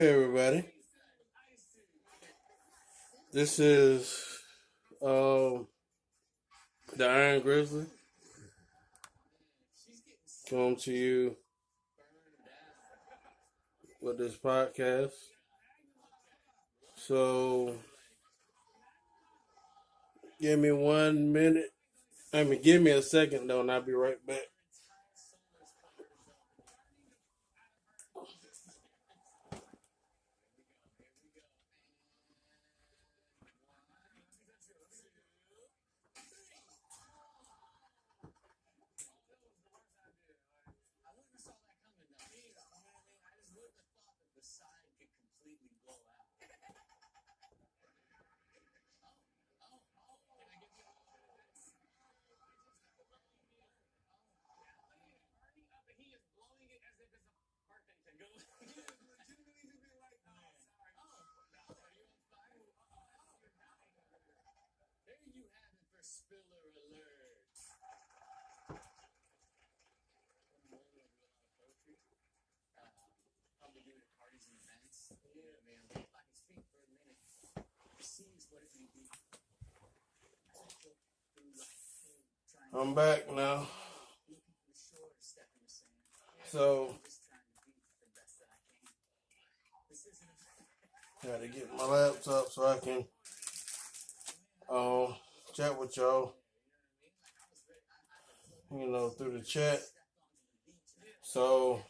Hey everybody, this is um the Iron Grizzly coming to you with this podcast. So give me 1 minute. Give me a second though, and I'll be right back. I'm back now. So got to get my laptop so I can chat with y'all. Through the chat. So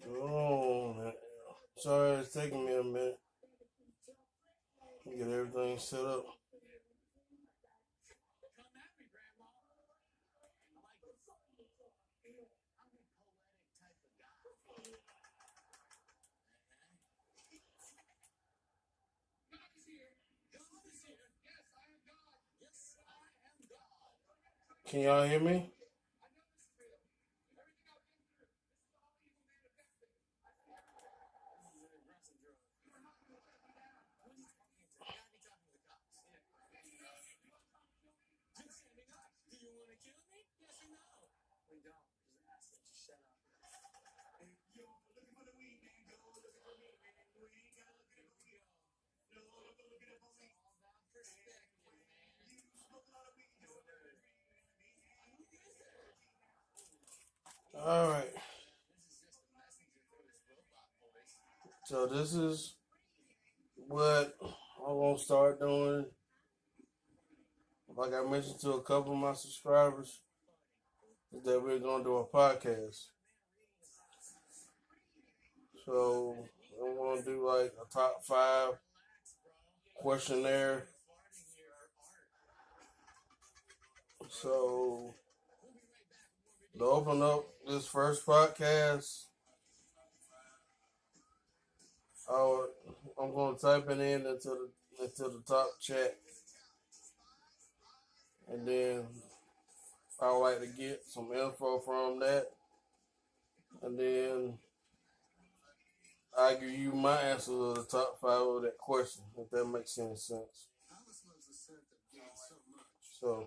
oh, sorry, it's taking me a minute to get everything set up. Can y'all hear me? All right. So this is what I'm gonna start doing. Like I mentioned to a couple of my subscribers, is that we're gonna do a podcast. So I'm gonna do like a top 5 questionnaire. So to open up this first podcast, I'm gonna type it in into the top chat, and then I would like to get some info from that, and then I give you my answer to the top 5 of that question, if that makes any sense. So,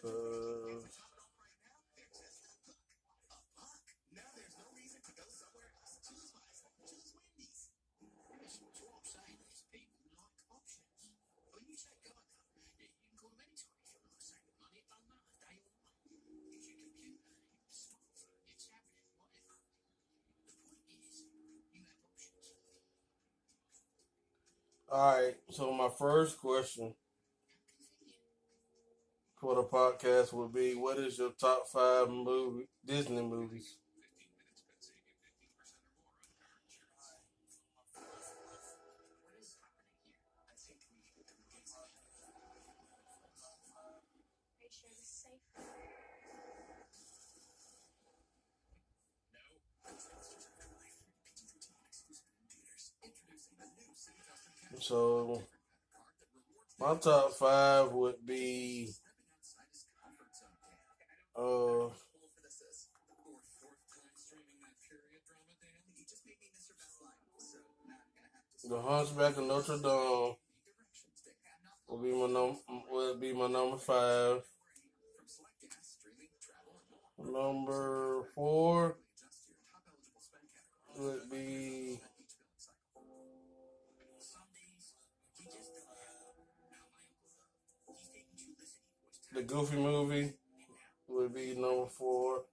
uh, all right. So my first question for the podcast would be, what is your top 5 Disney movies? So my top 5 would be uh The Hunchback of Notre Dame would be my number 5. Number 4 would be the Goofy movie. Would be number 4.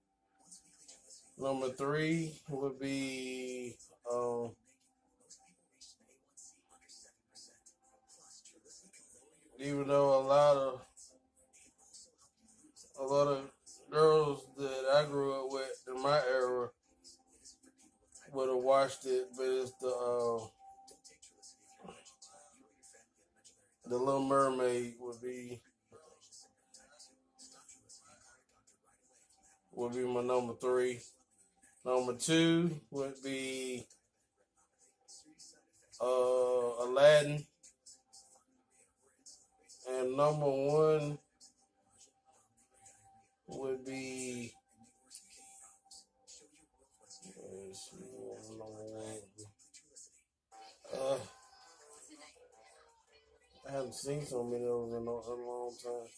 Number 3 would be even though a lot of girls that I grew up with in my era would have watched it, but it's the Little Mermaid would be my number 3. Number 2 would be Aladdin, and number 1 would be I haven't seen so many of them in a long time.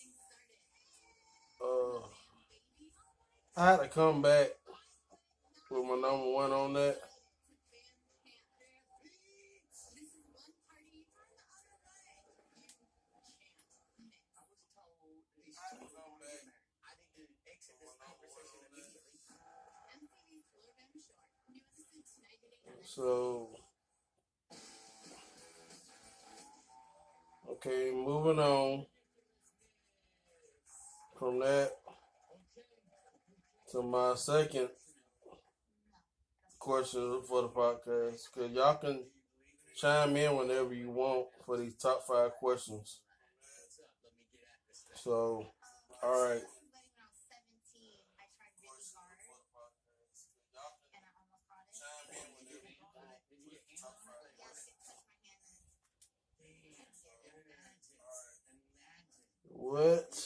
I had to come back with my number 1 on that. So, okay, moving on from that to my second question for the podcast, because y'all can chime in whenever you want for these top 5 questions. So, all right. What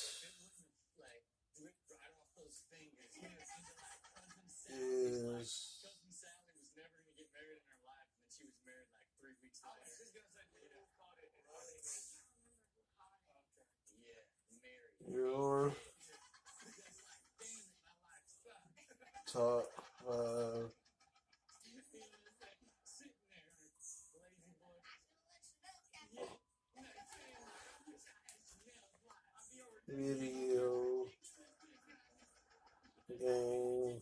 is your top 5 video game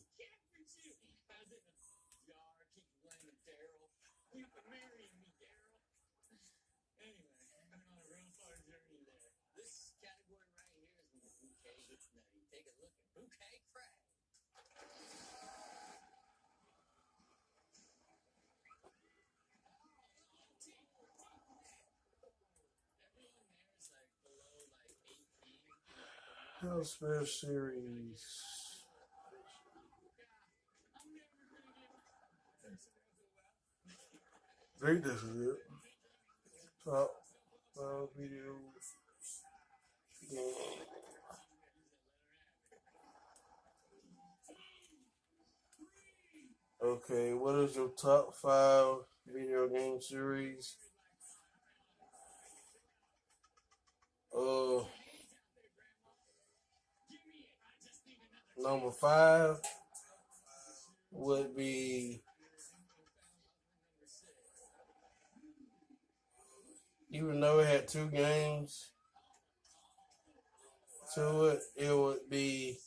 house fair series? I think this is it. Top 5 video game. Okay, what is your top 5 video game series? Number 5 would be, even though it had 2 games to it, it would be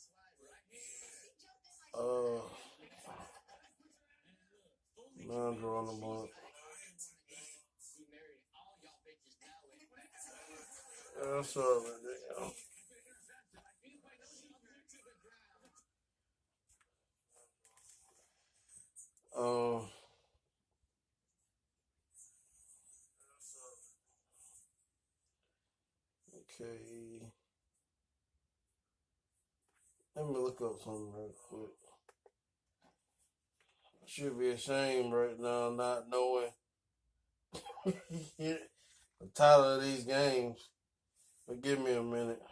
now I'm drawing a blank. Sorry about that, y'all. Okay. Let me look up something real quick. I should be ashamed right now not knowing the title of these games. But give me a minute.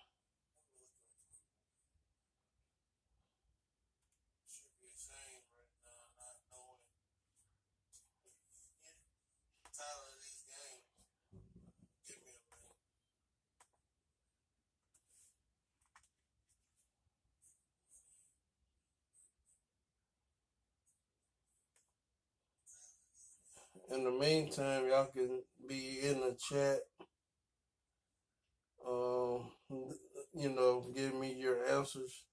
In the meantime, y'all can be in the chat. Give me your answers.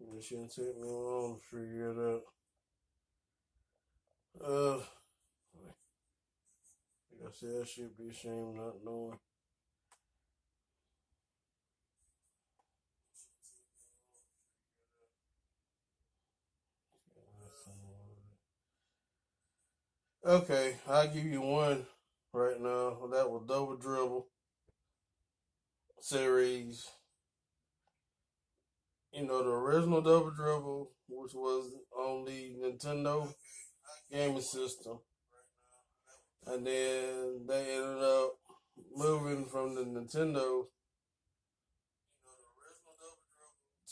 It shouldn't take me long to figure it out. Like I said, I should be ashamed not knowing. Okay, I'll give you one right now. That was Double Dribble series. The original Double Dribble, which was on the Nintendo gaming system. And then they ended up moving from the Nintendo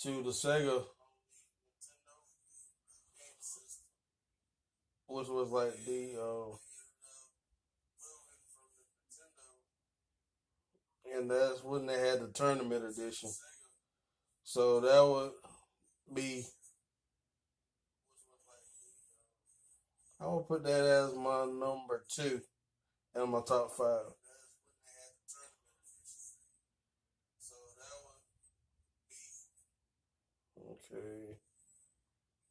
to the Sega, which was like and that's when they had the tournament edition. So that would be, I would put that as my number 2 and my top 5. Okay.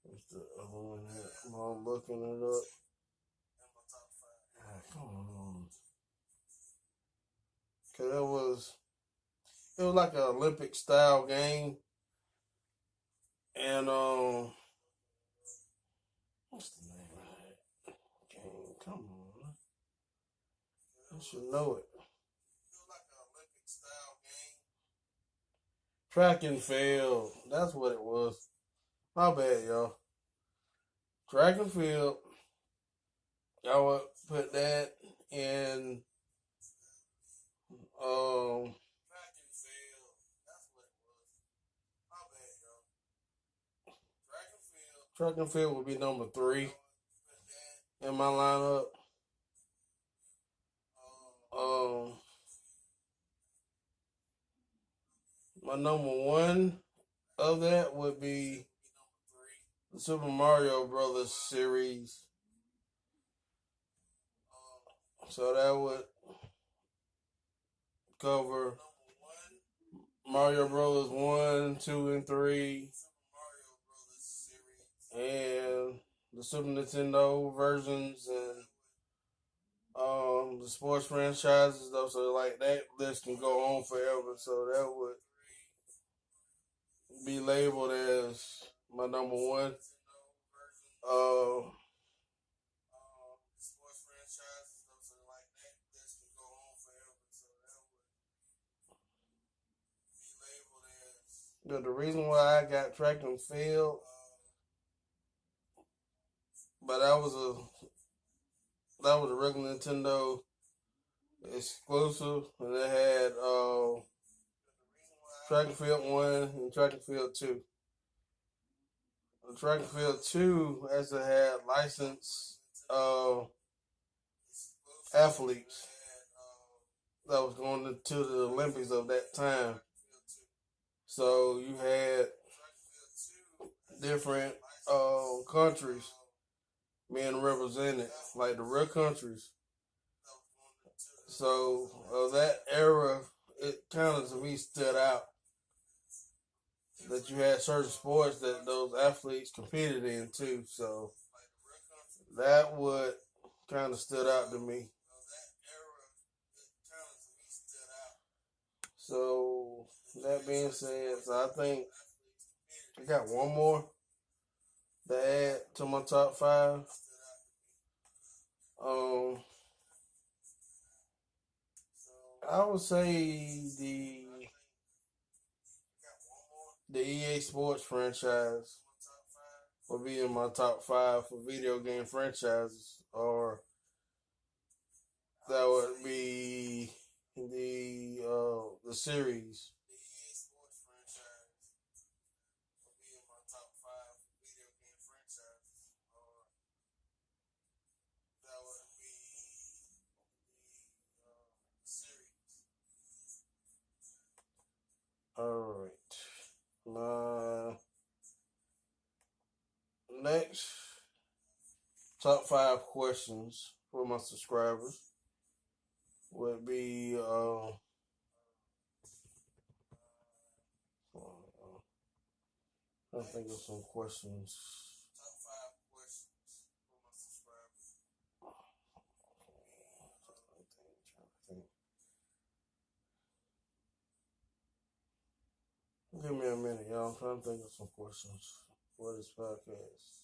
What's the other one here? I'm looking it up. Come on. Cause it was like an Olympic style game. And what's the name of that game? Come on. I should know it. Track and field. That's what it was. My bad, y'all. Track and field. I would put that in track and field would be number 3 in my lineup. My number 1 of that would be the Super Mario Brothers series. So that would cover Mario Brothers 1, 2, and 3, and the Super Nintendo versions, and the sports franchises, though. So like that list can go on forever. So that would be labeled as my number 1. The reason why I got track and field, but that was a regular Nintendo exclusive, and it had track and field 1 and track and field 2. The track and field 2 actually had licensed athletes that was going to the Olympics of that time. So you had different countries being represented, like the real countries. So that era, it kind of to me stood out that you had certain sports that those athletes competed in too. So that would kind of stood out to me. So that being said, so I think I got one more to add to my top five. Um, I would say the EA Sports franchise will be in my top five for video game franchises, or that would be the series. All right. My next top five questions for my subscribers would be I think of some questions. Give me a minute, y'all. I'm trying to think of some questions for this podcast.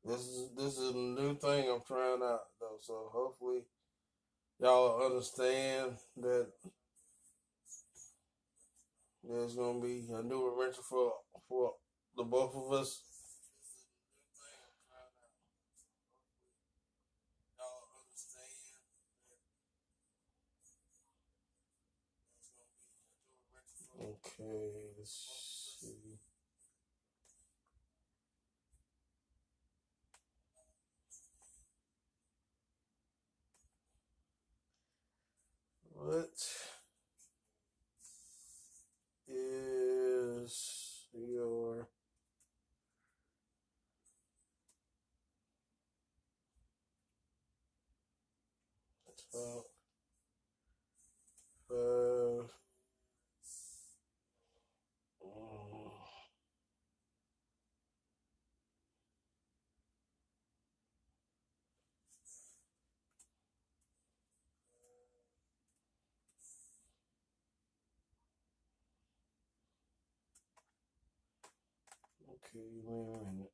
This is a new thing I'm trying out though, so hopefully y'all understand that there's gonna be a new adventure for the both of us. Okay, let's see. What is your top five? Okay, wait a minute.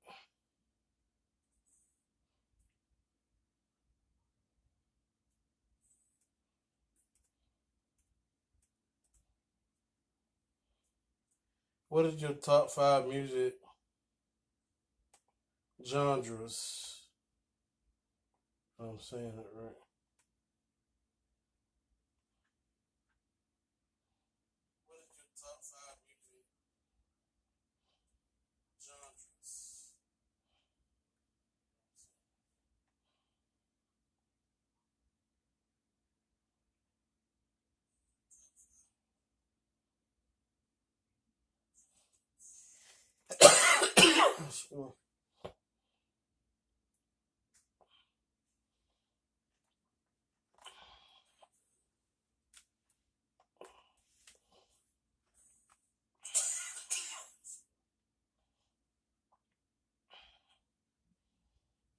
What is your top five music genres? I'm saying it right. What is your top five music genres?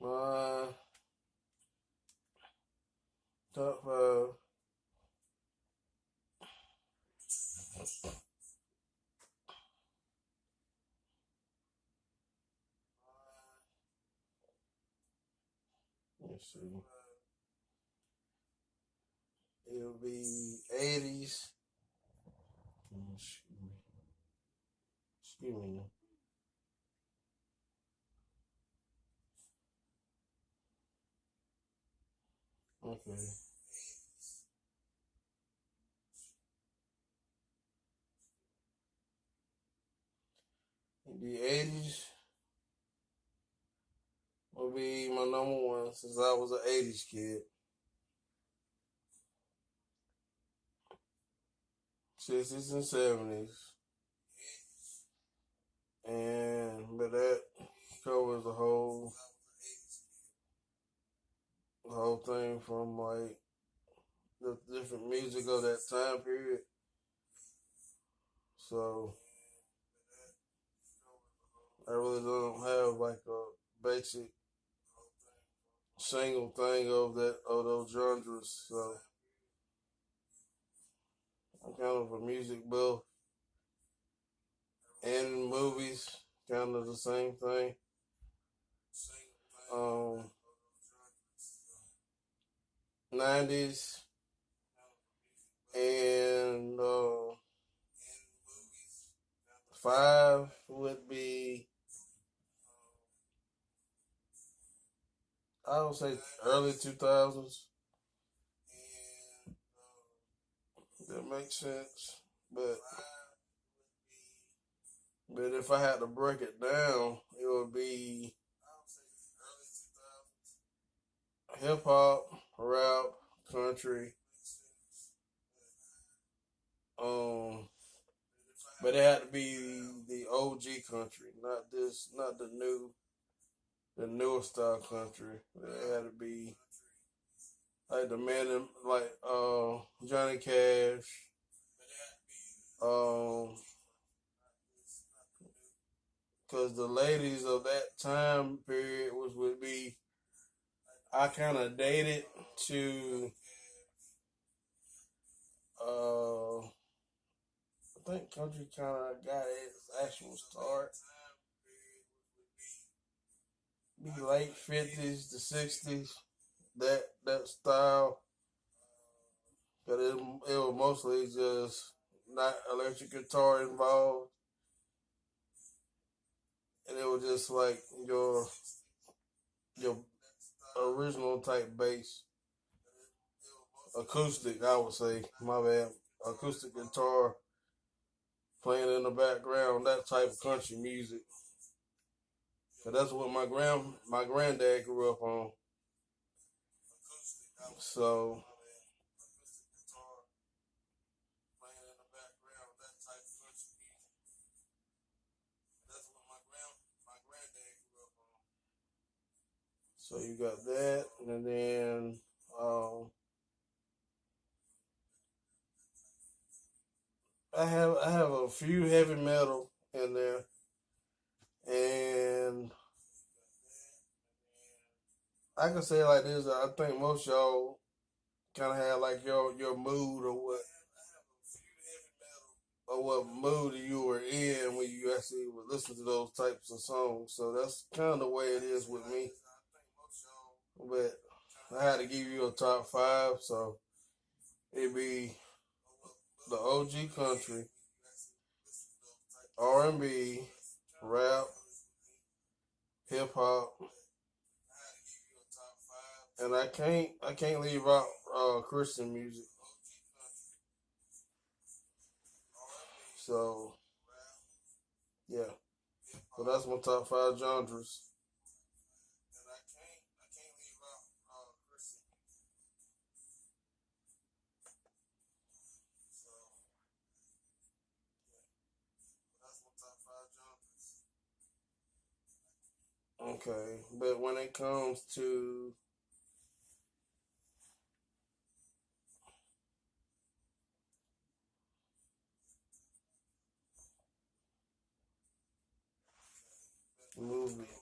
My top five. Let's see. It'll be 80s. Excuse me. Excuse me. Okay. The 80s will be my number one since I was an 80s kid. 60s and 70s. But that covers the whole thing from like the different music of that time period. So I really don't have like a basic single thing of those genres. So kind of a music buff, and movies, kind of the same thing. Um, 90s and five would be, I would say, early 2000s. That makes sense. But if I had to break it down, it would be hip hop, rap, country. Um, but it had to be the OG country, not the newer style country. It had to be like the man, like Johnny Cash, um, because the ladies of that time period would be, I kind of dated to I think country kind of got its actual start. Be late 50s to 60s. That style, but it was mostly just not electric guitar involved, and it was just like your original type bass, acoustic. I would say, my bad, acoustic guitar playing in the background. That type of country music. So that's what my granddad grew up on. So so you got that, and then um, I have a few heavy metal in there, and I can say it like this: I think most y'all kind of have like your mood, or what mood you were in when you actually would listen to those types of songs. So that's kind of the way it is with me. But I had to give you a top five, so it'd be the OG country, R&B, rap, hip hop, and I can't leave out Christian music. So yeah, so that's my top five genres. Okay, but when it comes to movies,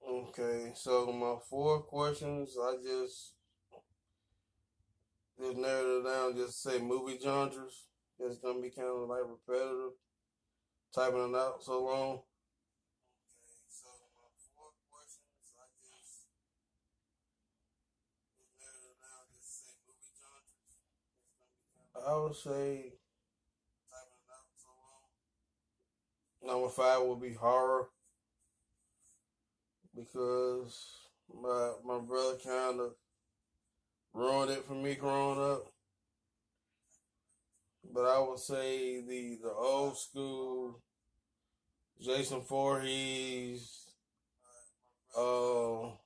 okay, so my four questions, I just narrowed it down. Just say movie genres. It's gonna be kind of like repetitive, typing it out so long. I would say number five would be horror, because my brother kind of ruined it for me growing up. But I would say the old school Jason Voorhees,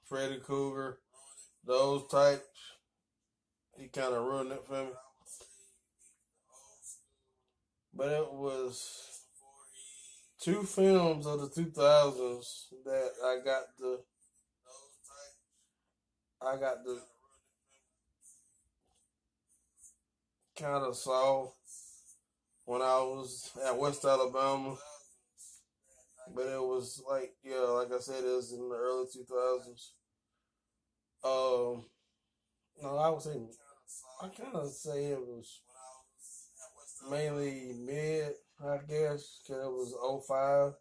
Freddy Krueger, those types. He kind of ruined it for me. But it was two films of the 2000s that I got the kind of saw when I was at West Alabama. But it was like, yeah, like I said, it was in the early 2000s. Um, no, I kind of say it was mainly mid, I guess, because it was '05.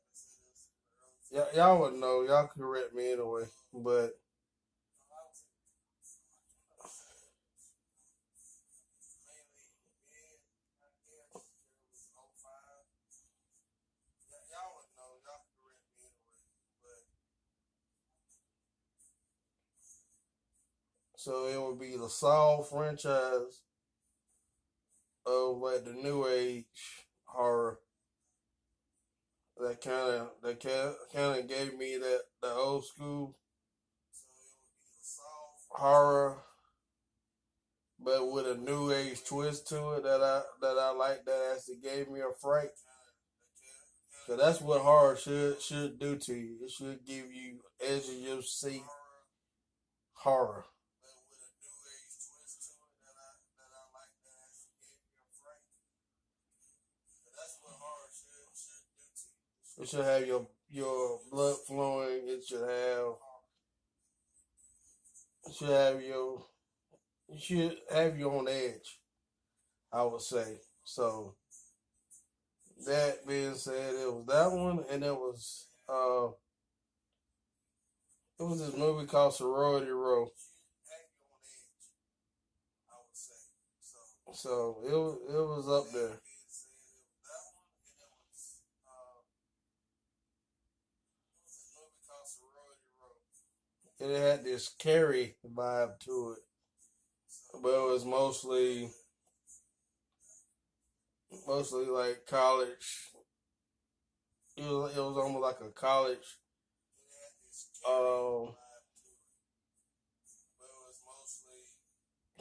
Y'all would know. Y'all correct me anyway. But so it would be the Saw franchise of like the new age horror that kind of gave me that the old school horror, but with a new age twist to it that I like that actually gave me a fright. So that's what horror should do to you. It should give you edge of your seat horror. It should have your blood flowing. It should have your it should have you on edge. I would say. So that being said, it was that one, and it was this movie called Sorority Row. So it was up there. It had this Carrie vibe to it, but it was mostly like college. It was almost like a college, uh,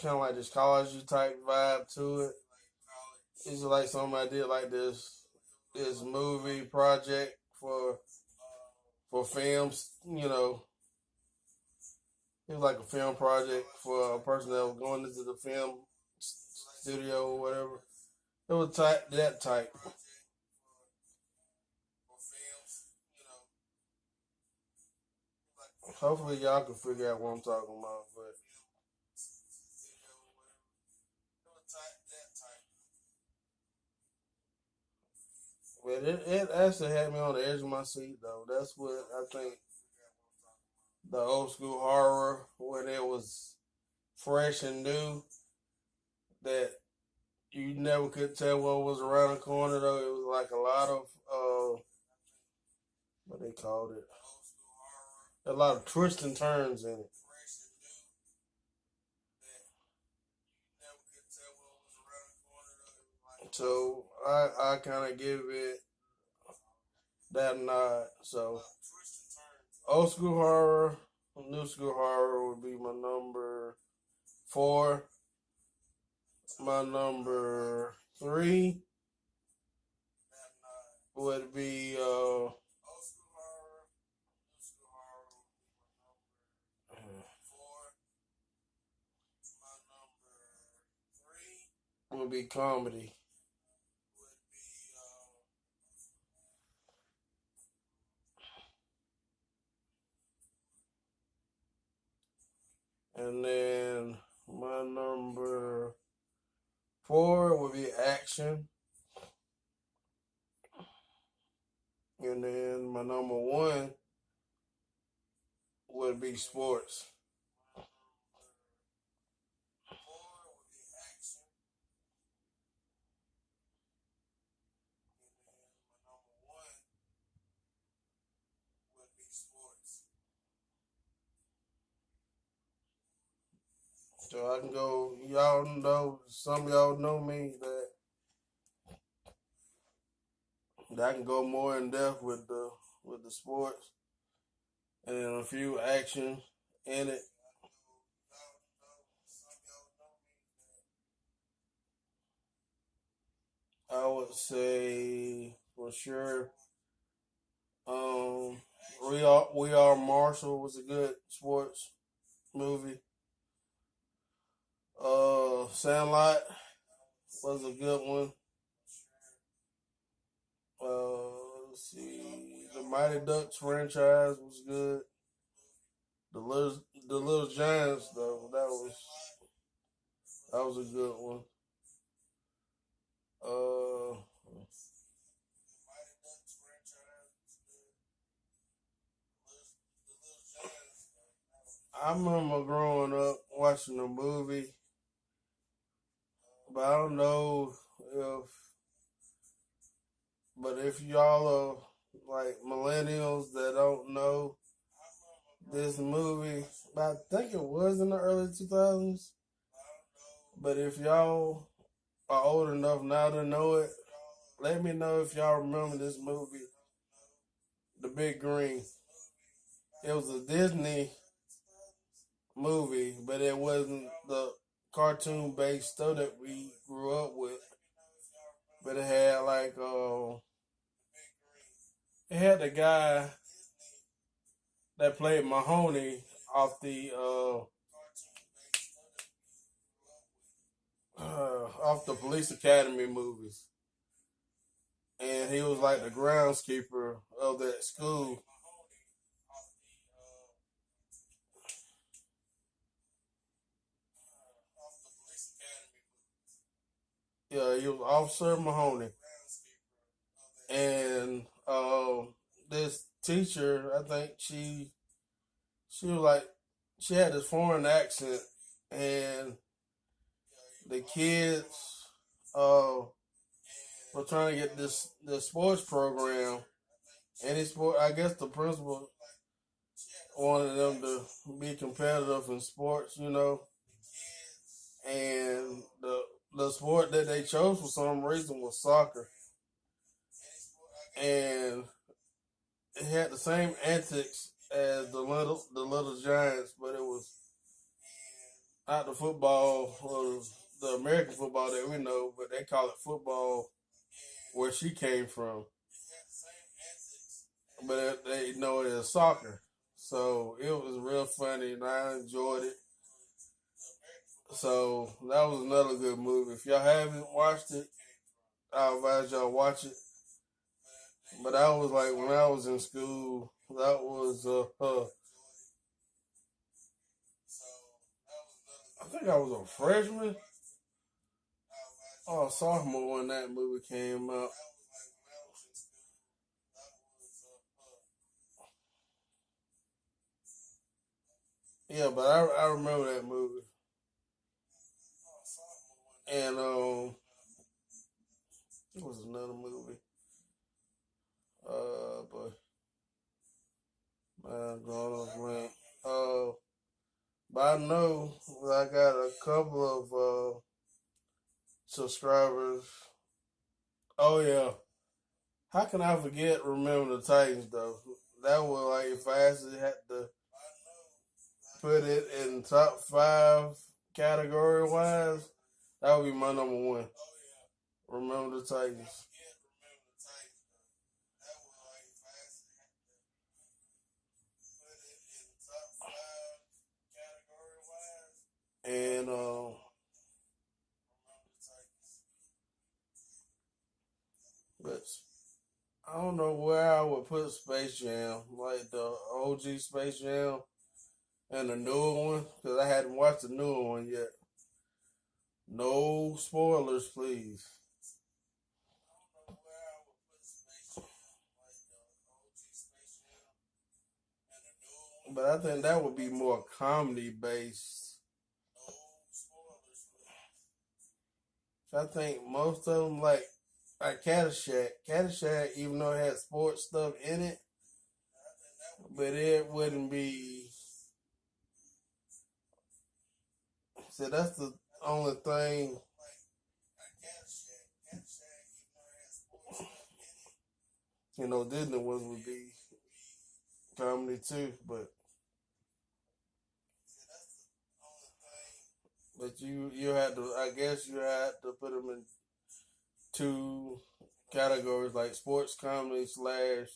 kind of like this college type vibe to it. It's like somebody did like this movie project for films. It was like a film project for a person that was going into the film studio or whatever. It was that type. Hopefully y'all can figure out what I'm talking about. But it actually had me on the edge of my seat though. That's what I think the old school horror when it was fresh and new that you never could tell what was around the corner though. It was like a lot of what they called it. A lot of twists and turns in it. So I kind of give it that nod. So old school horror, new school horror would be my number four. My number three would be would be comedy, and then my number four would be action, and then my number one would be sports. So I can go. Y'all know some of y'all know me that that can go more in depth with the sports and then a few action in it. I would say for sure. Um, we are Marshall was a good sports movie. Sandlot was a good one. Let's see, the Mighty Ducks franchise was good. The Little Giants though, that was a good one. Uh, I remember growing up watching the movie, but I don't know if, but if y'all are like millennials that don't know this movie, but I think it was in the early 2000s. But if y'all are old enough now to know it, let me know if y'all remember this movie, The Big Green. It was a Disney movie, but it wasn't the cartoon based stuff that we grew up with. But it had the guy that played Mahoney off the Police Academy movies, and he was like the groundskeeper of that school. Yeah, he was Officer Mahoney, and this teacher, I think she was like she had this foreign accent, and the kids uh were trying to get this sports program. Any sport, I guess the principal wanted them to be competitive in sports, and the sport that they chose for some reason was soccer, and it had the same antics as the little Giants, but it was not the football or the American football that we know, but they call it football where she came from, but they know it as soccer. So it was real funny, and I enjoyed it. So that was another good movie. If y'all haven't watched it, I advise y'all watch it. But I was like when I was in school, that was I think I was a freshman or a sophomore when that movie came out. Yeah, but I remember that movie, and it was another movie. But man, going off blank. But I know I got a couple of subscribers. Oh yeah, how can I forget? Remember the Titans though. That was like if I actually had to put it in top five category wise, that would be my number one. Remember the Titans. And but I don't know where I would put Space Jam, like the OG Space Jam and the newer one, because I hadn't watched the newer one yet. No spoilers, please. But I think that would be more comedy based. I think most of them like Caddyshack, even though it had sports stuff in it, but it wouldn't be. So that's the only thing. Disney ones would be comedy too, but you had to, I guess you had to put them in two categories, like sports comedy slash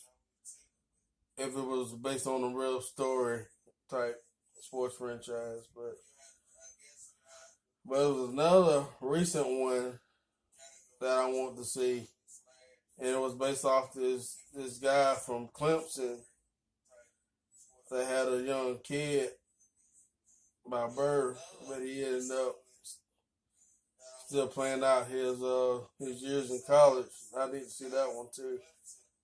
if it was based on a real story type sports franchise. But it was another recent one that I want to see, and it was based off this guy from Clemson that had a young kid by birth, but he ended up still playing out his years in college. I need to see that one too.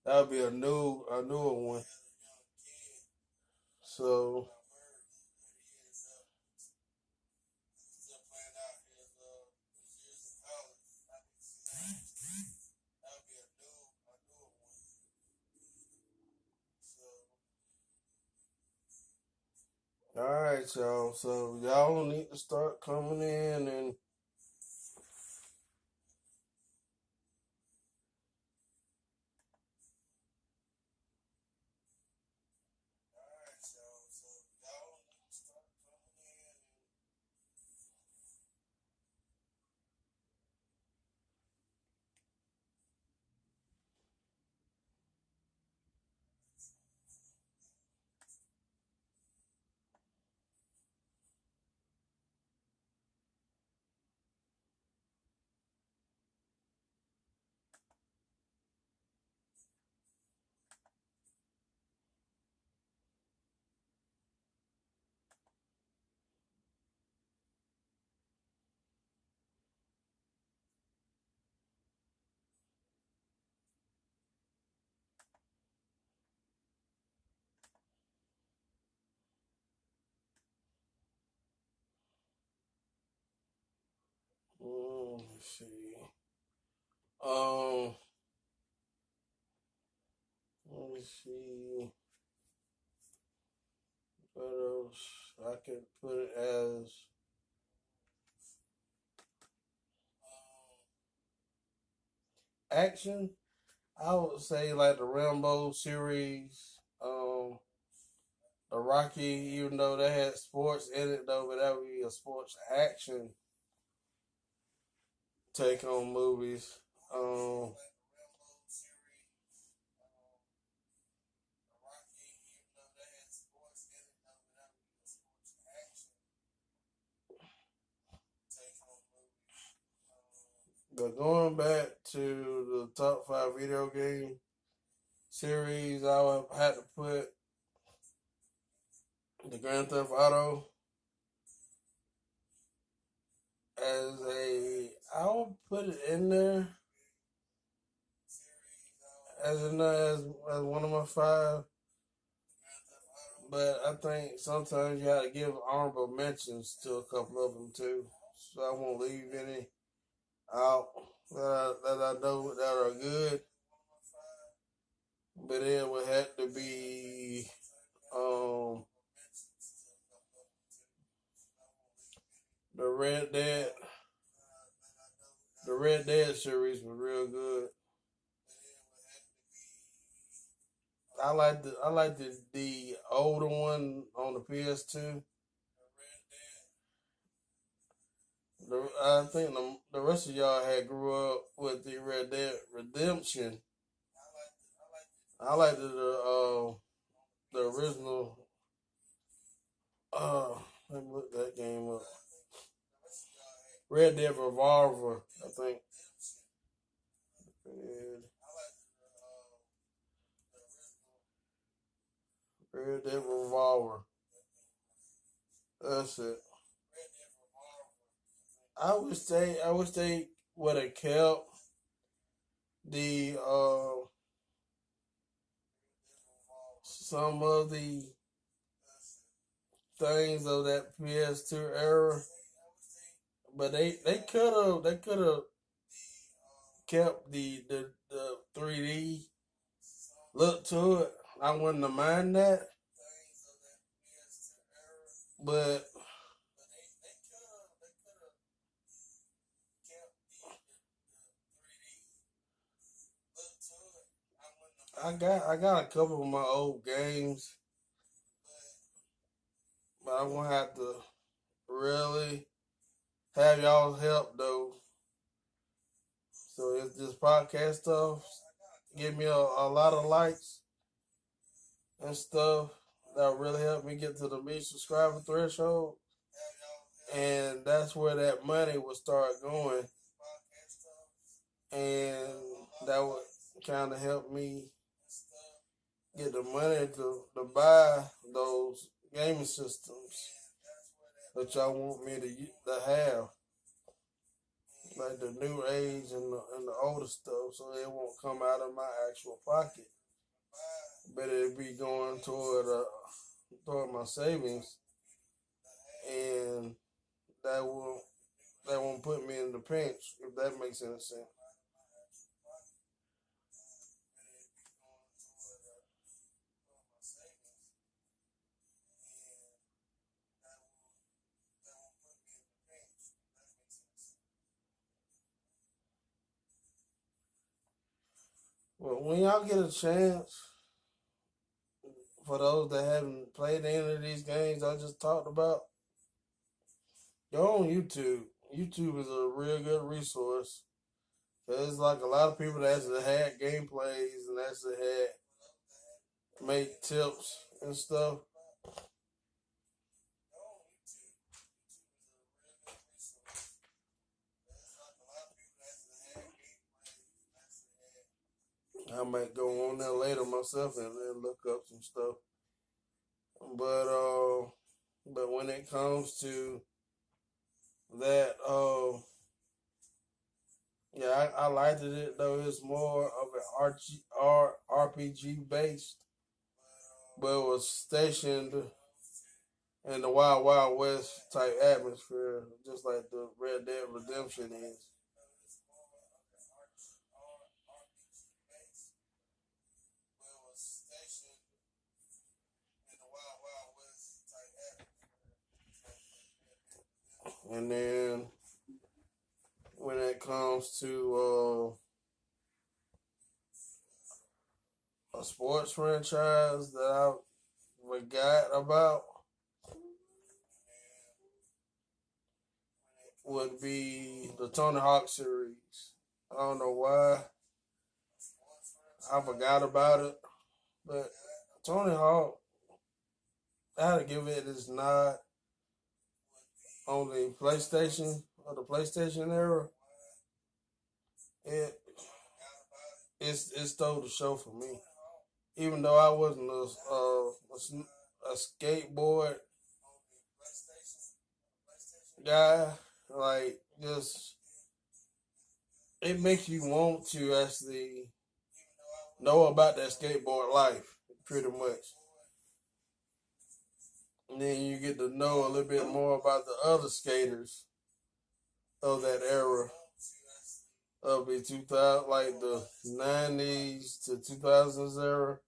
That would be a newer one. So all right, y'all. So y'all need to start coming in and let's see. Um, let me see what else I could put it as. Action. I would say like the Rambo series, the Rocky, even though they had sports in it though, but that would be a sports action take on movies. Um, but going back to the top five video game series, I would have to put the Grand Theft Auto as I would put it in there as one of my five. But I think sometimes you have to give honorable mentions to a couple of them too. So I won't leave any out that I know that are good. But it would have to be um, the Red Dead. The Red Dead series was real good. I like the older one on the PS2. I think the rest of y'all had grew up with the Red Dead Redemption. I like the original. Uh, let me look that game up. Red Dead Revolver, I think. Red, Red Dead Revolver. That's it. I wish they would have kept the some of the things of that PS2 era, but they could have kept the 3D look to it. I wouldn't have mind that, but I got a couple of my old games, but I'm gonna have to really have y'all's help though. So if this podcast stuff give me a lot of likes and stuff, that'll really help me get to the big subscriber threshold, and that's where that money will start going, and that would kind of help me get the money to buy those gaming systems that y'all want me to have, like the new age and the older stuff, so it won't come out of my actual pocket, but it'll be going toward my savings, and that will that won't put me in the pinch, if that makes any sense. Well, when y'all get a chance, for those that haven't played any of these games I just talked about, go on YouTube. YouTube is a real good resource. There's like a lot of people that actually had gameplays and actually had made tips and stuff. I might go on there later myself and look up some stuff. But but when it comes to that, yeah, I liked it though. It's more of an RPG based, but it was stationed in the Wild Wild West type atmosphere, just like the Red Dead Redemption is. And then when it comes to a sports franchise that I forgot about, would be the Tony Hawk series. I don't know why I forgot about it, but Tony Hawk, I had to give it its nod on the PlayStation or the PlayStation era. It it stole the show for me. Even though I wasn't a skateboard guy, like just it makes you want to actually know about that skateboard life, pretty much. And then you get to know a little bit more about the other skaters of that era, of the 2000, like the 90s to 2000s era.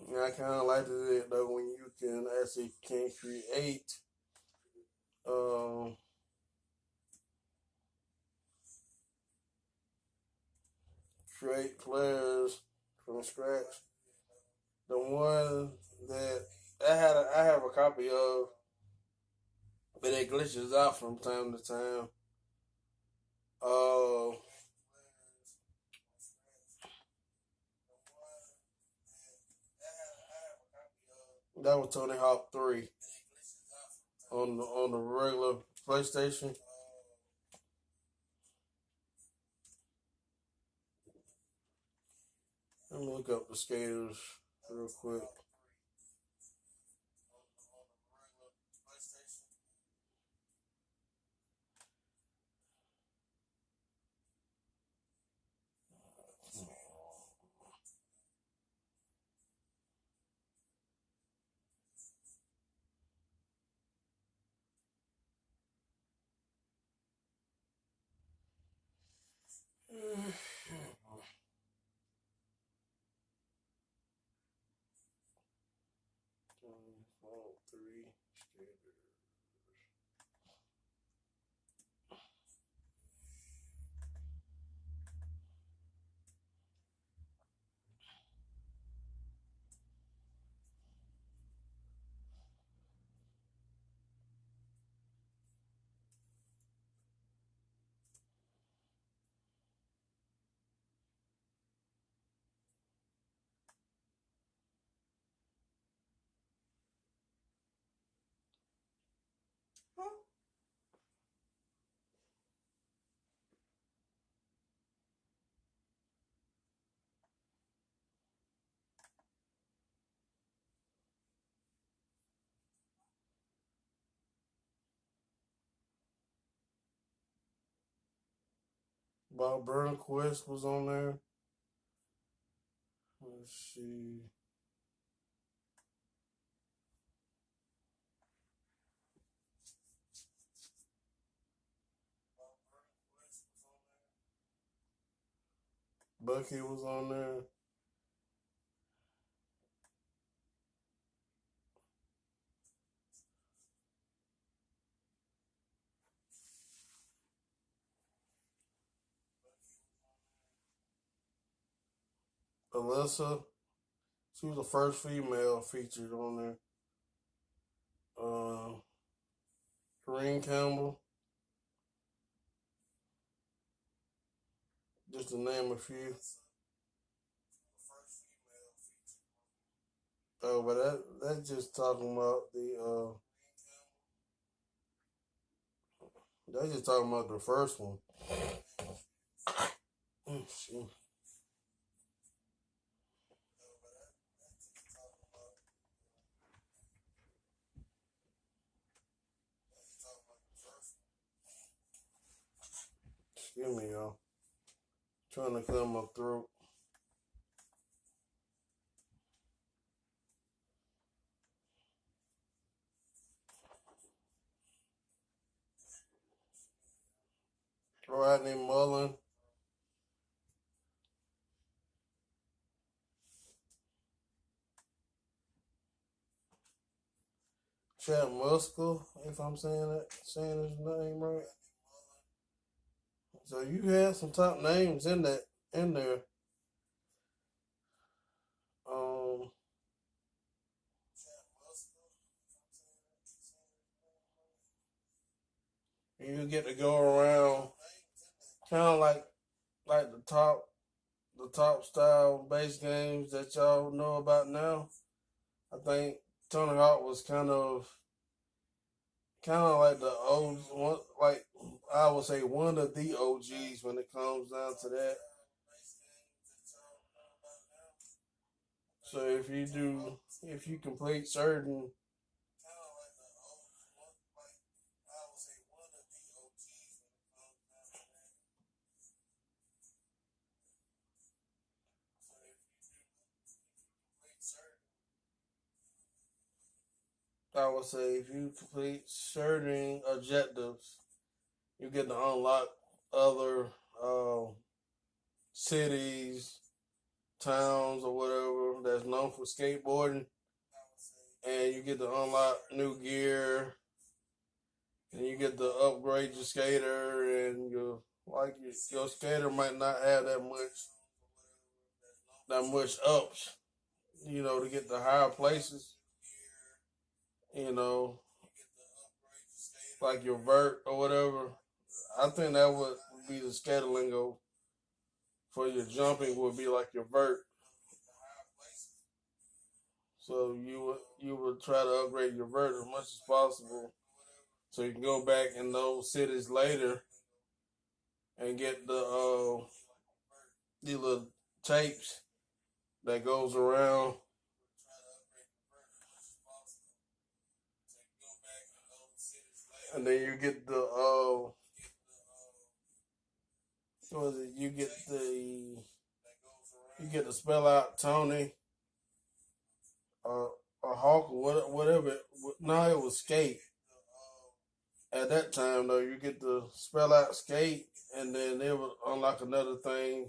And I kind of liked it though when you can um, create players from scratch. The one that I have a copy of, but it glitches out from time to time. Uh, that was Tony Hawk 3 on the regular PlayStation. Let me look up the skaters real quick. Three straight. Bob Burnquist was on there. Let's see. Bucky was on there. Alyssa, she was the first female featured on there. Kareem Campbell, just to name a few. Oh, but that's just talking about that's just talking about the first one. Shoot. Excuse me, y'all. Trying to clear my throat. Rodney Mullen. Chad Muskell, if I'm saying his name right. So you had some top names in there. Um, you get to go around kind of like the top style bass games that y'all know about now. I think Tony Hawk was kind of like the old one, like I would say one of the OGs when it comes down to that. So if you complete certain, I would say if you complete certain objectives, you get to unlock other cities, towns, or whatever that's known for skateboarding, and you get to unlock new gear, and you get to upgrade your skater, and your skater might not have that much ups, to get to higher places, you know, like your vert or whatever. I think that would be the skater lingo for your jumping would be like your vert. So you would try to upgrade your vert as much as possible, so you can go back in those cities later and get the little tapes that goes around, and then you get the what is it? You get to spell out Tony or Hawk or whatever. No, it was skate, At that time, though, you get to spell out skate, and then they would unlock another thing.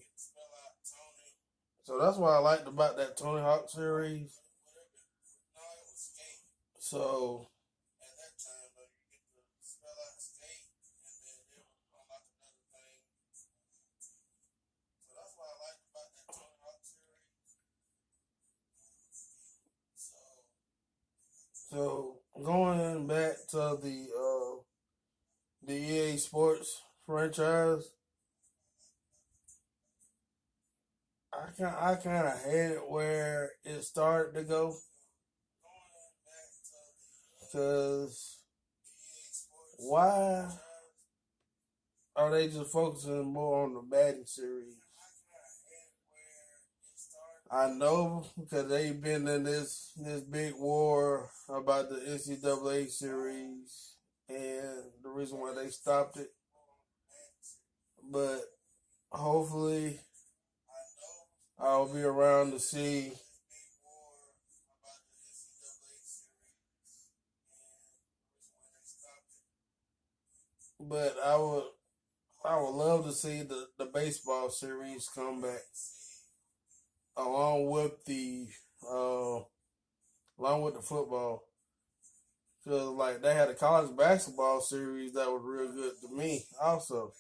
So that's what I liked about that Tony Hawk series. So so going back to the EA Sports franchise, I kind of hate where it started to go because why are they just focusing more on the Madden series? I know because they've been in this big war about the NCAA series and the reason why they stopped it. But hopefully, I'll be around to see. But I would love to see the baseball series come back along with the uh, along with the football. Cause like they had a college basketball series that was real good to me also,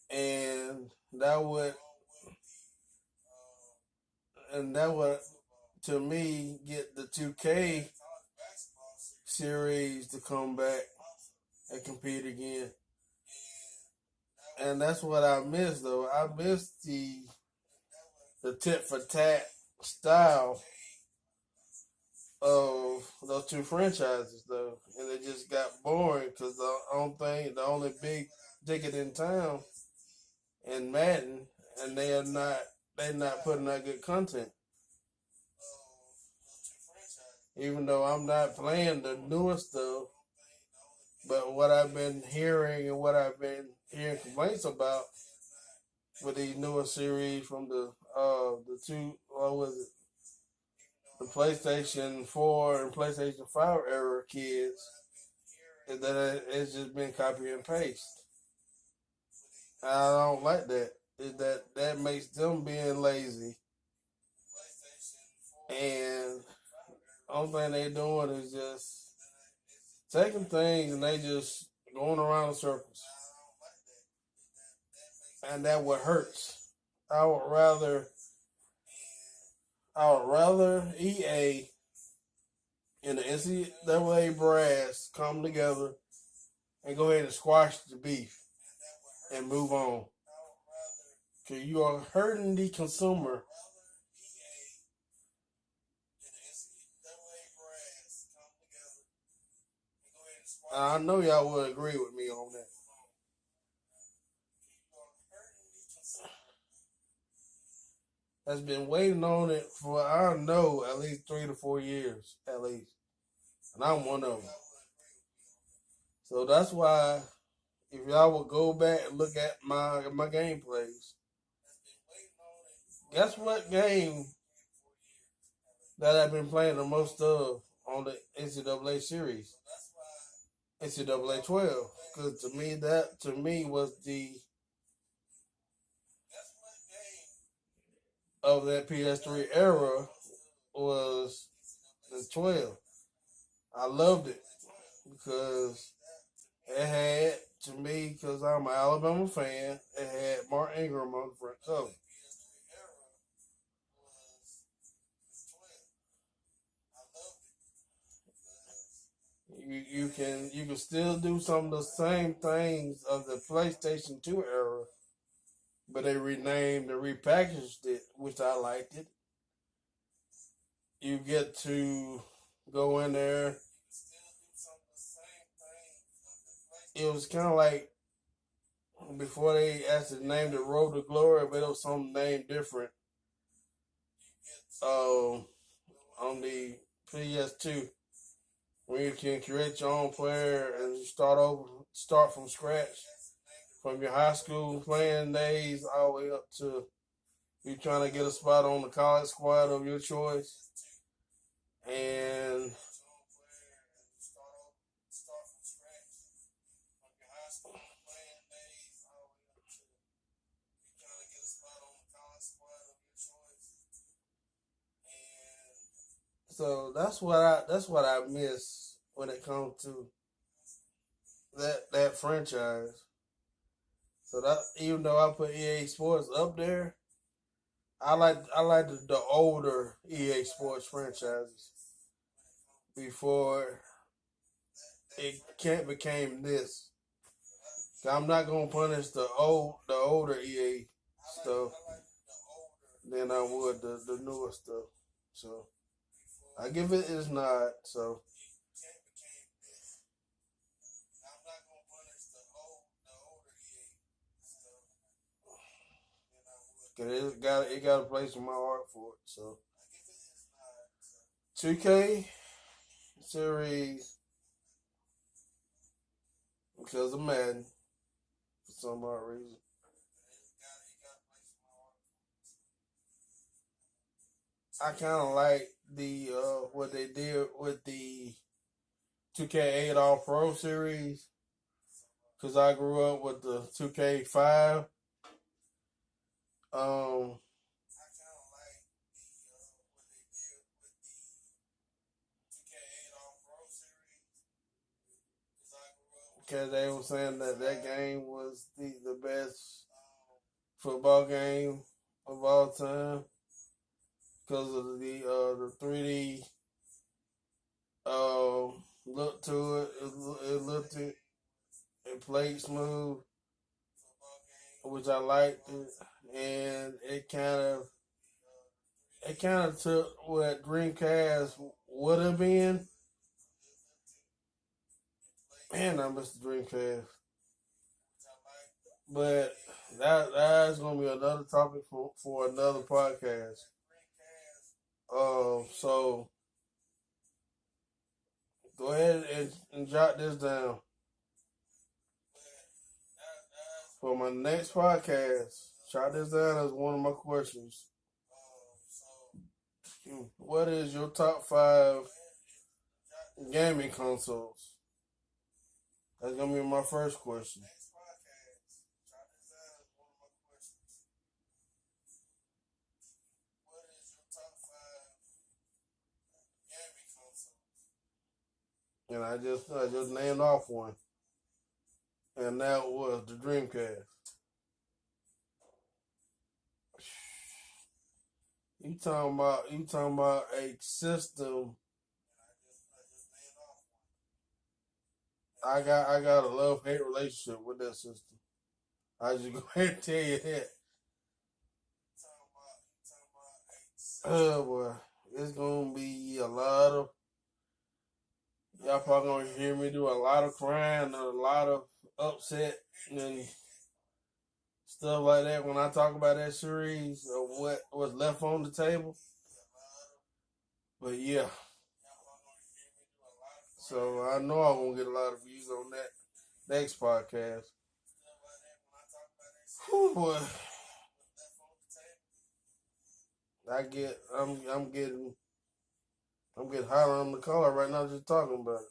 and that would that would to me get the 2K series to come back and compete again. And that's what I miss though. I miss the tit for tat style of those two franchises though, and it just got boring because the only big ticket in town in Madden, and they're not putting out good content. Even though I'm not playing the newest stuff, but what I've been hearing and what I've been hearing complaints about with these newer series from the two what was it the PlayStation 4 and PlayStation 5 era kids is that it's just been copy and paste. I don't like that. That makes them being lazy, and only thing they doing is just taking things and they just going around in circles, and that what hurts. I would rather EA and the NCAA brass come together and go ahead and squash the beef and move on. Cause you are hurting the consumer. I know y'all would agree with me on that. Has been waiting on it for I know at least 3 to 4 years at least, and I'm one of them. So that's why if y'all would go back and look at my gameplays, guess what game that I've been playing the most of on the NCAA series? NCAA 12. Because to me was the of that PS3 era was the 12. I loved it because it had to me because I'm an Alabama fan. It had Mark Ingram on the front cover. You can still do some of the same things of the PlayStation 2 era, but they renamed and repackaged it, which I liked it. You get to go in there. It was kind of like before they actually named it Road to Glory, but it was some name different. Um, on the PS2, where you can create your own player and you start from scratch, from your high school playing days all the way up to you trying to get a spot on the college squad of your choice. And So that's what I miss when it comes to that franchise. So that even though I put EA Sports up there, I like the older EA Sports franchises before it can't became this. I'm not gonna punish the older EA stuff than I would the newer stuff. So I give it its nod. So 'cause it got a place in my heart for it. So 2K series because of Madden for some odd reason. I kind of like the what they did with the 2K8 All Pro series because I grew up with the 2K5. Um, because they were saying that game was the best football game of all time because of the 3D look to it. It looked it played smooth, which I liked it, and it kind of took what Dreamcast would have been. Man, I miss the Dreamcast, but that's gonna be another topic for another podcast. So go ahead and jot this down for my next podcast. Jot this down as one of my questions. What is your top five gaming consoles? That's gonna be my first question. And I just named off one, and that was the Dreamcast. You talking about a system. I got a love hate relationship with that system. I just go ahead and tell you that. Oh boy, it's gonna be a lot of y'all probably gonna hear me do a lot of crying and a lot of upset and stuff like that when I talk about that series of what was left on the table. But yeah, so I know I won't get a lot of views on that next podcast. Whew, boy, I'm getting hot on the collar right now just talking about it.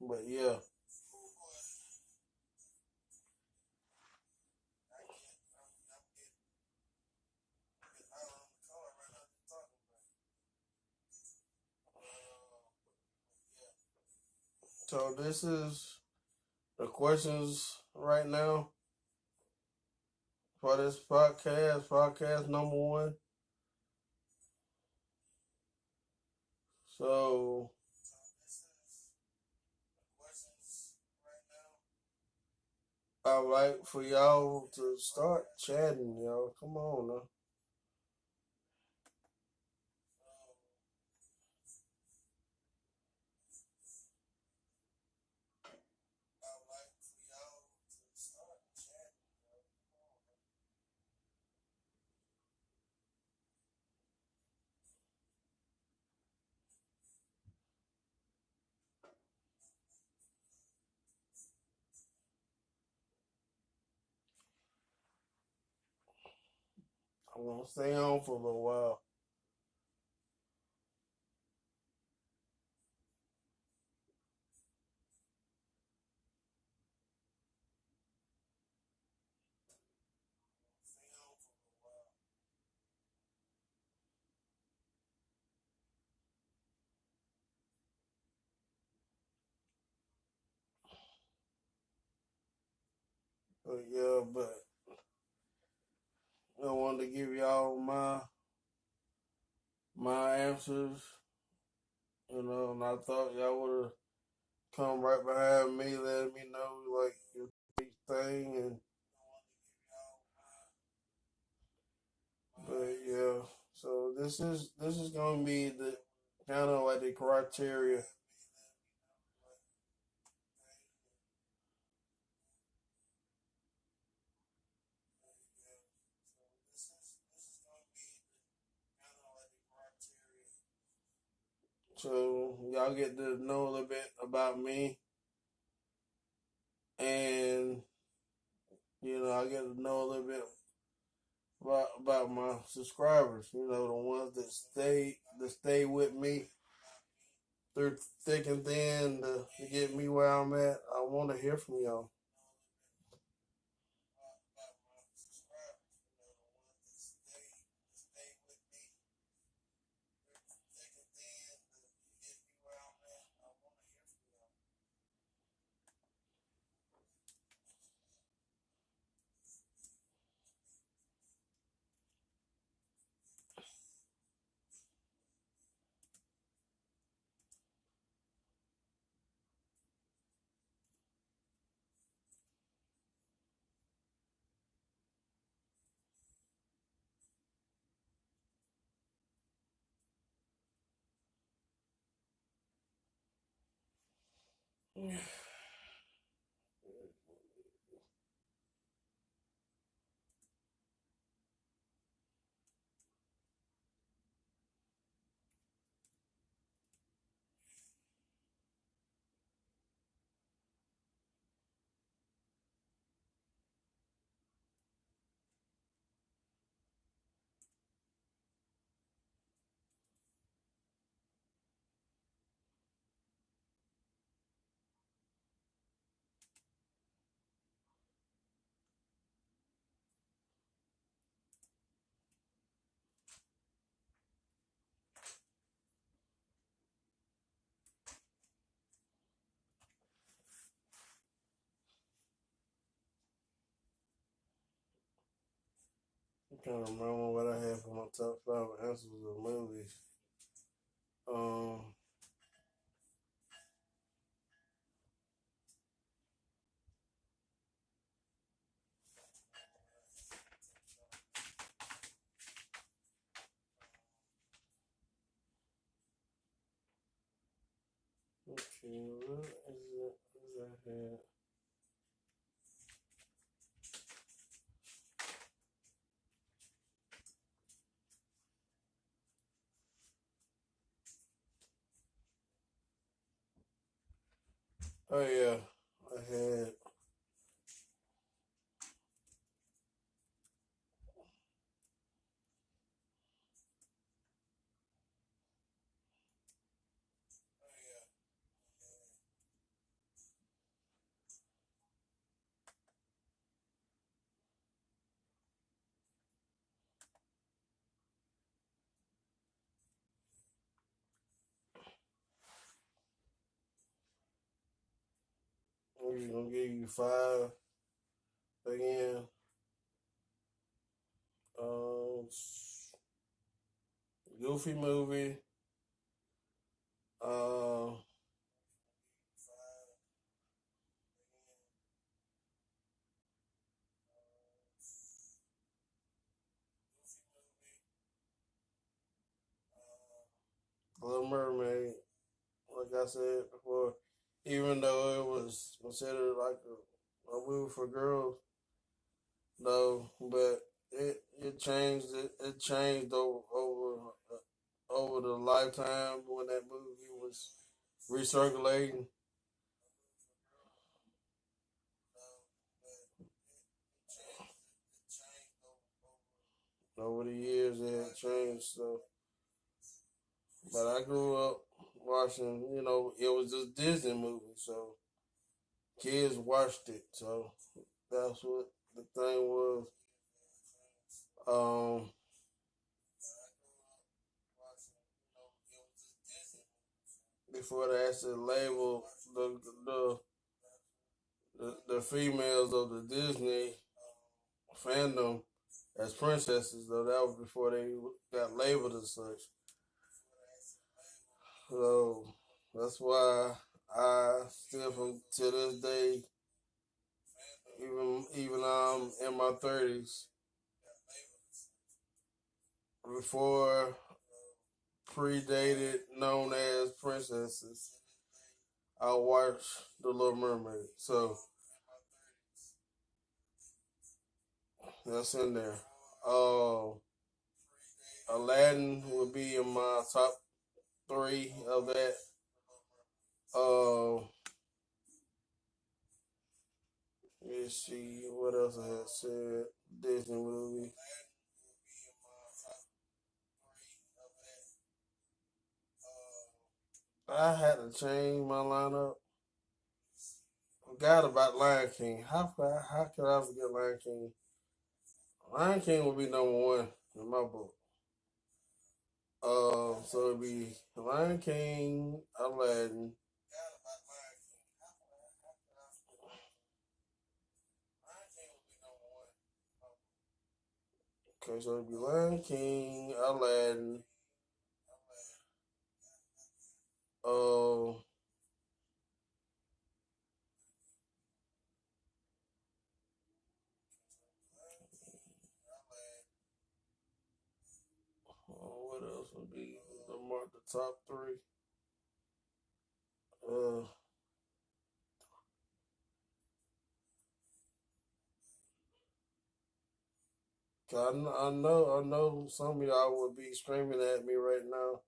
But yeah. So this is the questions right now for this podcast number one. So I'd like for y'all to start chatting, y'all. Come on now. I'm gonna stay on for a little while. But I wanted to give y'all my answers, and I thought y'all would have come right behind me, letting me know like your thing, and but yeah. So this is gonna be the kind of like the criteria. So y'all get to know a little bit about me, and I get to know a little bit about my subscribers. The ones that stay with me through thick and thin to get me where I'm at. I want to hear from y'all. I'm trying to remember what I had for my top five answers of movies. Um, okay, what is that had? Oh yeah, I had. I'm just gonna give you five again. Um, Goofy movie. Uh, Little Mermaid. Like I said before, even though it was considered like a movie for girls, though, but it changed. It changed over the lifetime when that movie was recirculating over the years. It had changed. So, but I grew up watching. It was a Disney movie, so kids watched it. So that's what the thing was. Um, Before they actually labeled the the females of the Disney fandom as princesses, though that was before they got labeled as such. So that's why I still, from to this day, even I'm in my 30s, before predated known as princesses, I watched The Little Mermaid. So that's in there. Uh, Aladdin would be in my top three of that. Uh, let's see what else I had said. Disney movie. I had to change my lineup. Forgot about Lion King. How could I forget Lion King? Lion King would be number one in my book. So it'd be Lion King, Aladdin. Okay, so it'd be Lion King, Aladdin. Uh, what else would be the top three? Uh, 'Cause I know some of y'all would be screaming at me right now,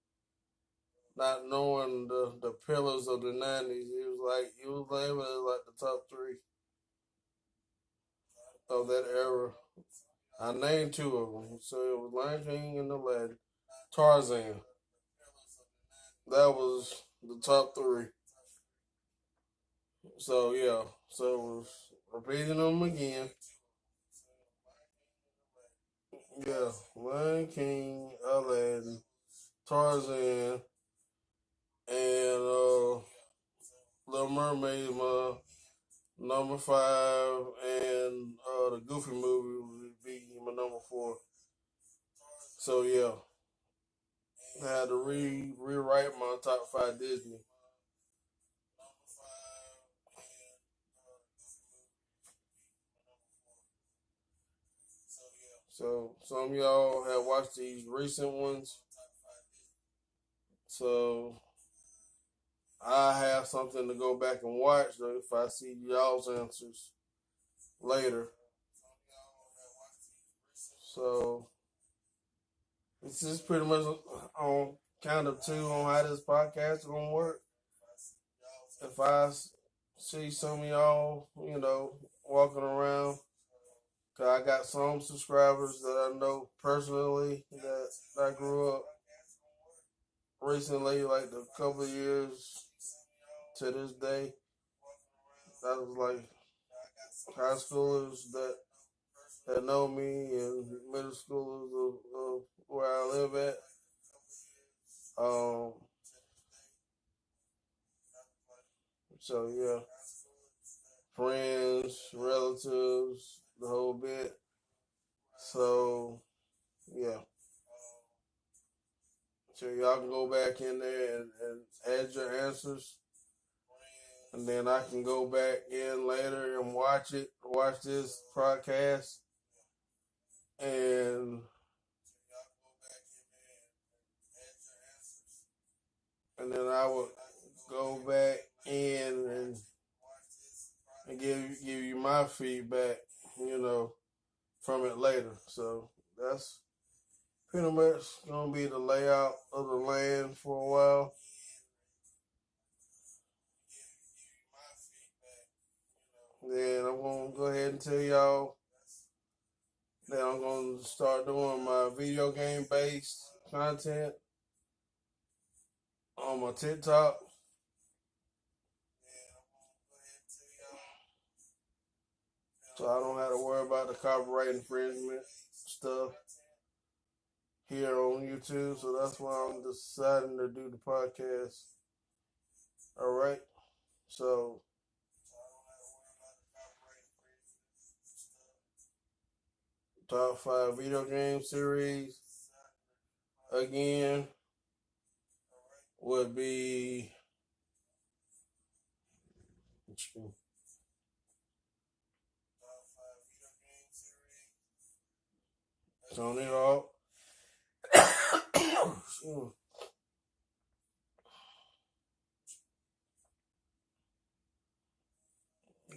not knowing the pillars of the '90s. It was labeled as like the top three of that era. I named two of them, so it was Lion King and Aladdin. Tarzan. That was the top three. So yeah, so it was repeating them again. Yeah, Lion King, Aladdin, Tarzan, and Little Mermaid, my number five, and the Goofy movie would be my number four. So yeah, I had to rewrite my top five Disney. So some of y'all have watched these recent ones. So I have something to go back and watch though if I see y'all's answers later. So this is pretty much on count of two on how this podcast is gonna work. If see some of y'all, walking around, cause I got some subscribers that I know personally that I grew up recently, like a couple of years to this day. That was like high schoolers that know me and middle schoolers of where I live at. Um, so yeah, friends, relatives, the whole bit. So yeah, so y'all can go back in there and add your answers, and then I can go back in later and watch this podcast, and then I would go back in and give you my feedback, you know, from it later. So that's pretty much gonna be the layout of the land for a while. Then I'm gonna go ahead and tell y'all that I'm gonna start doing my video game based content on my TikTok. So I don't have to worry about the copyright infringement stuff here on YouTube. So that's why I'm deciding to do the podcast. All right. So Top 5 video game series again would be Tony Hawk.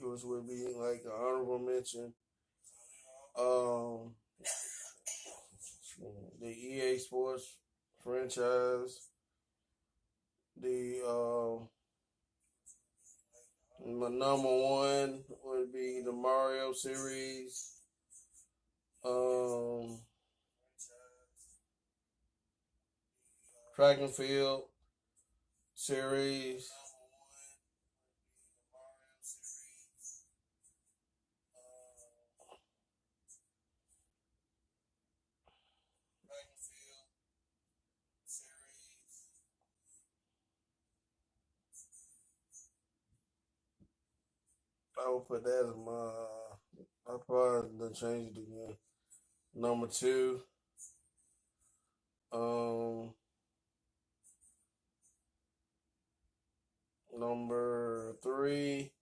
Which would be like an honorable mention. The EA Sports franchise. My number one would be the Mario series. Track and field series. I would put that as my. I probably change it again. Number two. Number three.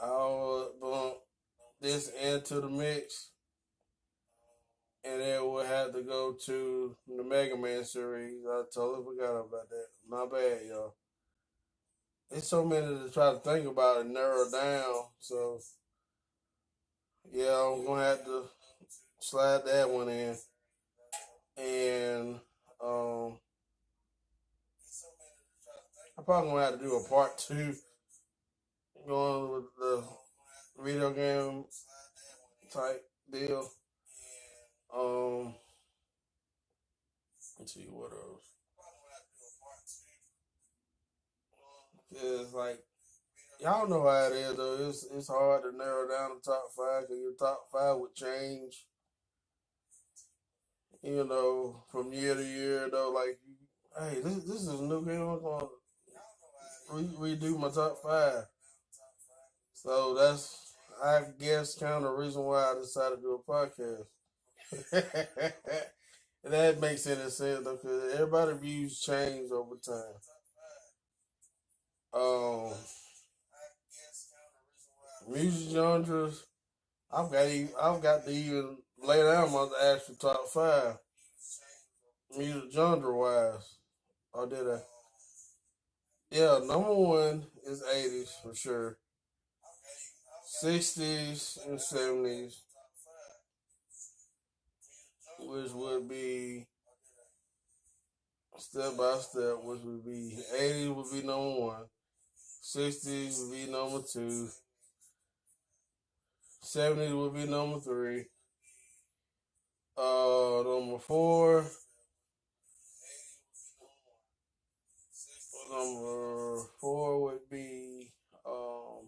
I'll bump this into the mix, and it would have to go to the Mega Man series. I totally forgot about that. My bad, y'all. It's so many to try to think about and narrow down. So yeah, I'm gonna have to slide that one in, and I'm probably gonna have to do a part two, going with the video game type deal. Let's see what else. It's like y'all know how it is though. It's hard to narrow down the top five because your top five would change. From year to year though. Like, hey, this is a new game. I'm gonna redo my top five. So that's, I guess, kind of the reason why I decided to do a podcast. And that makes any sense though, because everybody's views change over time. Um, Music genres, I've got to even lay down my actual top five music genre wise. Or did I? Yeah, number one is 80s for sure. 60s and 70s, which would be step by step, which would be 80s would be number one, 60s would be number two, 70s would be number three. Number four, would be mm,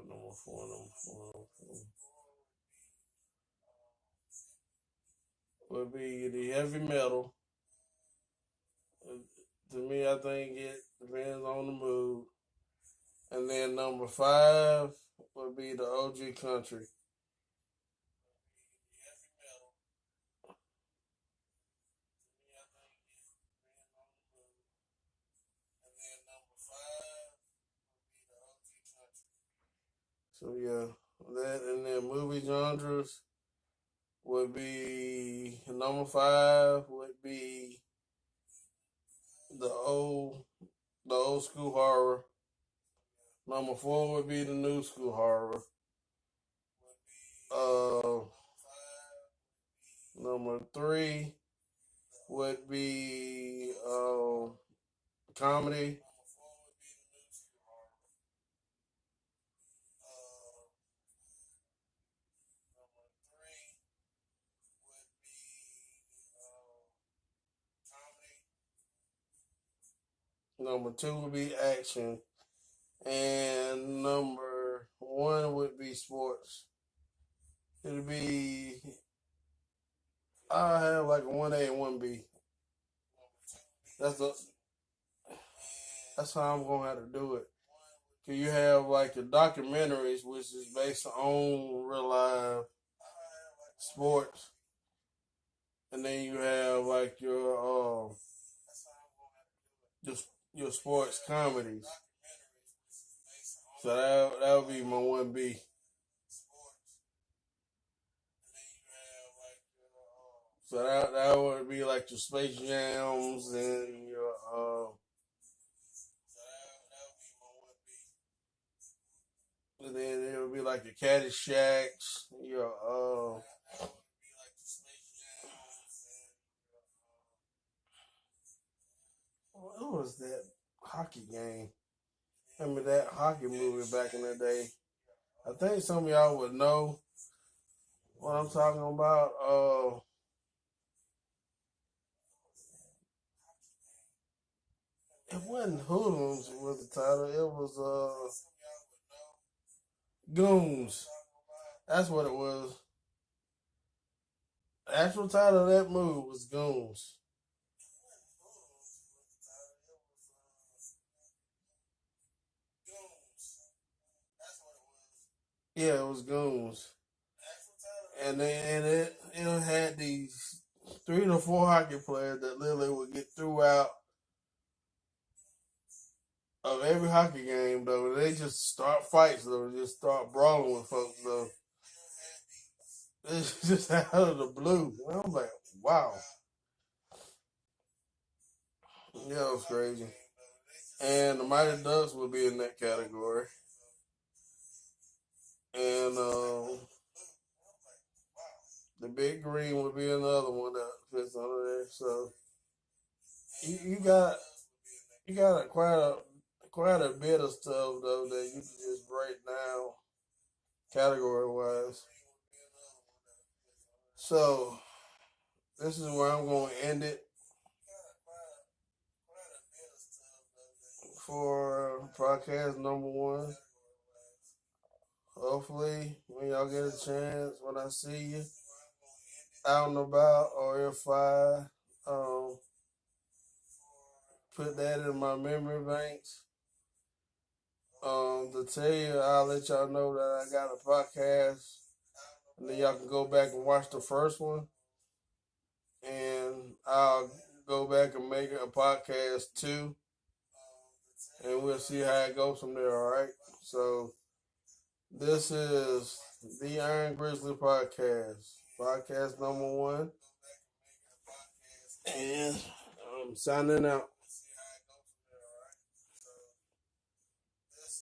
number four would be the heavy metal. To me, I think it depends on the mood. And then number five would be the OG country. So yeah, that, and then movie genres would be number five would be the old the old school horror. Number four would be the new school horror. Uh, Number three would be comedy. Number two would be action, and number one would be sports. It'd be, I have like a 1A and 1B. That's the That's how I'm gonna have to do it. Cause you have like the documentaries, which is based on real life sports, and then you have like your your sports comedies. So that would be my one B. So that would be like your Space Jams and your and then it would be like your Caddyshack, your what was that hockey game? Remember that hockey movie back in the day? I think some of y'all would know what I'm talking about. It wasn't Hoodlums was the title. It was Goons. That's what it was. The actual title of that movie was Goons. Yeah, it was Goons. And it had these 3 to 4 hockey players that literally would get throughout of every hockey game though. They just start fights though, just start brawling with folks though. It's just out of the blue. And I'm like, wow. Yeah, it was crazy. And the Mighty Ducks would be in that category. And the Big Green would be another one that fits under there. So you got quite a bit of stuff though that you can just break down category wise. So this is where I'm going to end it for podcast number 1. Hopefully, when y'all get a chance, when I see you out and about, or if I um, put that in my memory banks, to tell you, I'll let y'all know that I got a podcast, and then y'all can go back and watch the first one, and I'll go back and make a podcast 2, and we'll see how it goes from there. All right. So this is the Iron Grizzly podcast number 1, and I'm signing out.